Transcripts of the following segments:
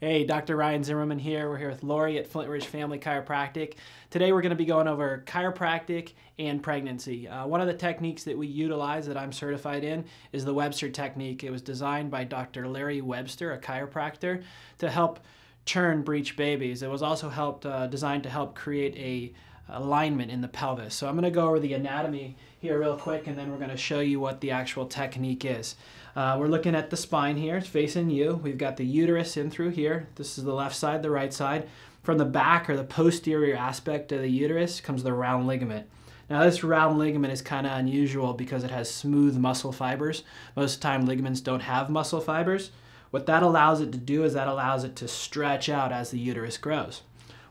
Hey, Dr. Ryan Zimmerman here. We're here with Lori at Flintridge Family Chiropractic. Today we're going to be going over chiropractic and pregnancy. One of the techniques that we utilize that I'm certified in is the Webster Technique. It was designed by Dr. Larry Webster, a chiropractor, to help churn breech babies. It was also designed to help create a alignment in the pelvis. So I'm going to go over the anatomy here real quick, and then we're going to show you what the actual technique is. We're looking at the spine here. It's facing you. We've got the uterus in through here. This is the left side, the right side. From the back, or the posterior aspect of the uterus, comes the round ligament. Now this round ligament is kind of unusual because it has smooth muscle fibers. Most of the time ligaments don't have muscle fibers. What that allows it to do is that allows it to stretch out as the uterus grows.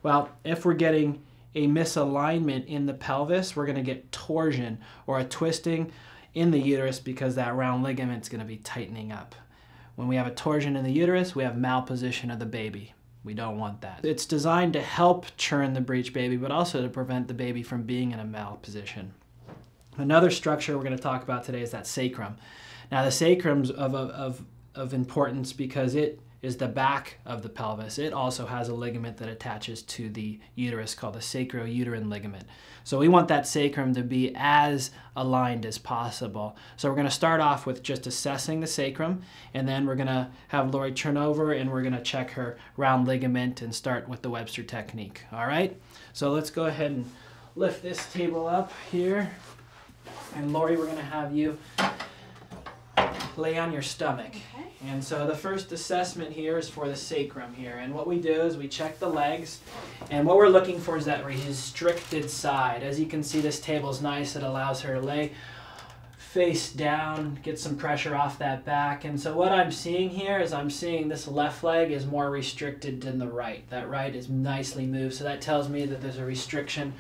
Well, if we're getting a misalignment in the pelvis, we're going to get torsion or a twisting in the uterus because that round ligament is going to be tightening up. When we have a torsion in the uterus, we have malposition of the baby. We don't want that. It's designed to help churn the breech baby, but also to prevent the baby from being in a malposition. Another structure we're going to talk about today is that sacrum. Now the sacrum's of importance because it is the back of the pelvis. It also has a ligament that attaches to the uterus called the sacrouterine ligament. So we want that sacrum to be as aligned as possible. So we're going to start off with just assessing the sacrum, and then we're going to have Lori turn over and we're going to check her round ligament and start with the Webster Technique. All right? So let's go ahead and lift this table up here. And Lori, we're going to have you lay on your stomach. Okay. And so the first assessment here is for the sacrum here. And what we do is we check the legs. And what we're looking for is that restricted side. As you can see, this table is nice. It allows her to lay face down, get some pressure off that back. And so what I'm seeing here is I'm seeing this left leg is more restricted than the right. That right is nicely moved. So that tells me that there's a restriction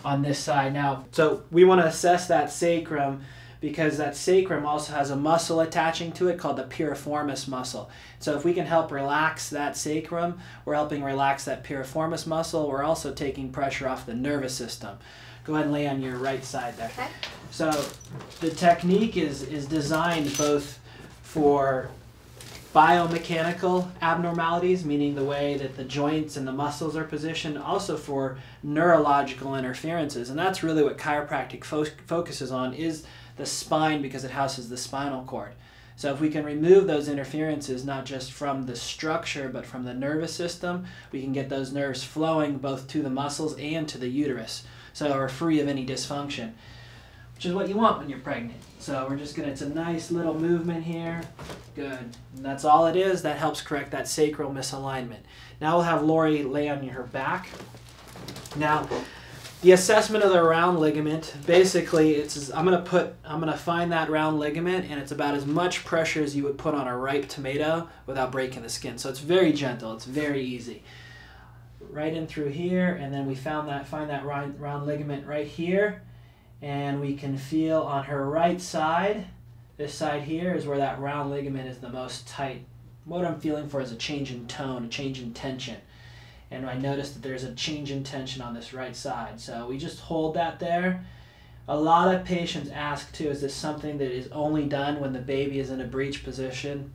on this side. Now, so we want to assess that sacrum because that sacrum also has a muscle attaching to it called the piriformis muscle. So if we can help relax that sacrum, we're helping relax that piriformis muscle. We're also taking pressure off the nervous system. Go ahead and lay on your right side there. Okay. So the technique is designed both for biomechanical abnormalities, meaning the way that the joints and the muscles are positioned, also for neurological interferences. And that's really what chiropractic focuses on, is the spine, because it houses the spinal cord. So if we can remove those interferences, not just from the structure, but from the nervous system, we can get those nerves flowing both to the muscles and to the uterus. So we're free of any dysfunction, which is what you want when you're pregnant. So we're just it's a nice little movement here. Good. And that's all it is. That helps correct that sacral misalignment. Now we'll have Lori lay on her back. Now, the assessment of the round ligament, basically, I'm gonna find that round ligament, and it's about as much pressure as you would put on a ripe tomato without breaking the skin. So it's very gentle. It's very easy. Right in through here, and then we find that round ligament right here, and we can feel on her right side. This side here is where that round ligament is the most tight. What I'm feeling for is a change in tone, a change in tension. And I noticed that there's a change in tension on this right side. So we just hold that there. A lot of patients ask too, is this something that is only done when the baby is in a breech position?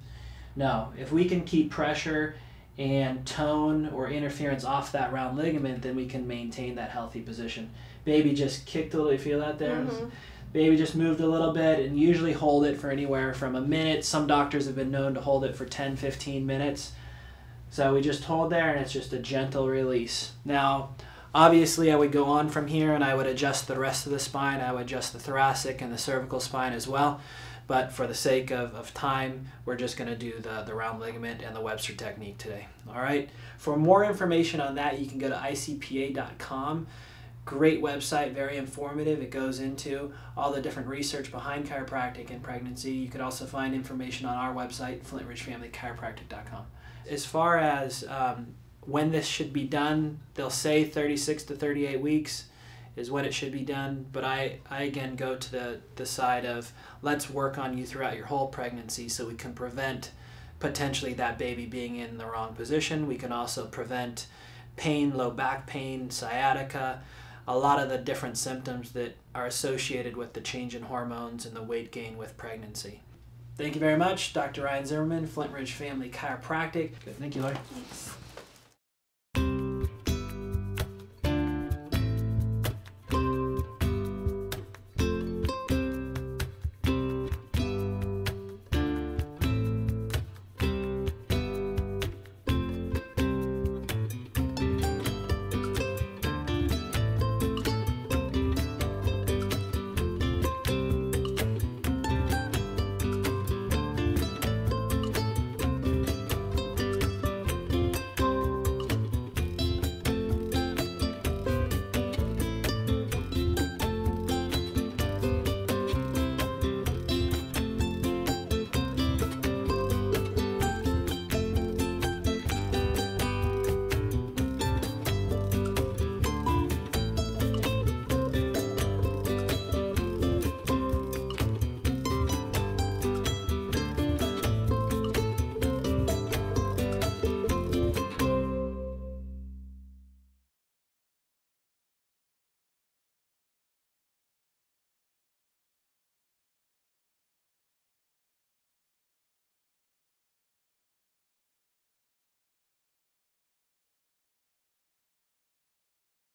No. If we can keep pressure and tone or interference off that round ligament, then we can maintain that healthy position. Baby just kicked a little, you feel that there? Mm-hmm. Baby just moved a little bit, and usually hold it for anywhere from a minute. Some doctors have been known to hold it for 10-15 minutes. So we just hold there, and it's just a gentle release. Now, obviously, I would go on from here, and I would adjust the rest of the spine. I would adjust the thoracic and the cervical spine as well. But for the sake of time, we're just going to do the round ligament and the Webster Technique today. All right? For more information on that, you can go to icpa.com. Great website, very informative. It goes into all the different research behind chiropractic and pregnancy. You could also find information on our website, flintridgefamilychiropractic.com. As far as when this should be done, they'll say 36 to 38 weeks is when it should be done, but I again go to the side of let's work on you throughout your whole pregnancy so we can prevent potentially that baby being in the wrong position. We can also prevent pain, low back pain, sciatica, a lot of the different symptoms that are associated with the change in hormones and the weight gain with pregnancy. Thank you very much, Dr. Ryan Zimmerman, Flintridge Family Chiropractic. Good. Thank you, Larry. Thanks.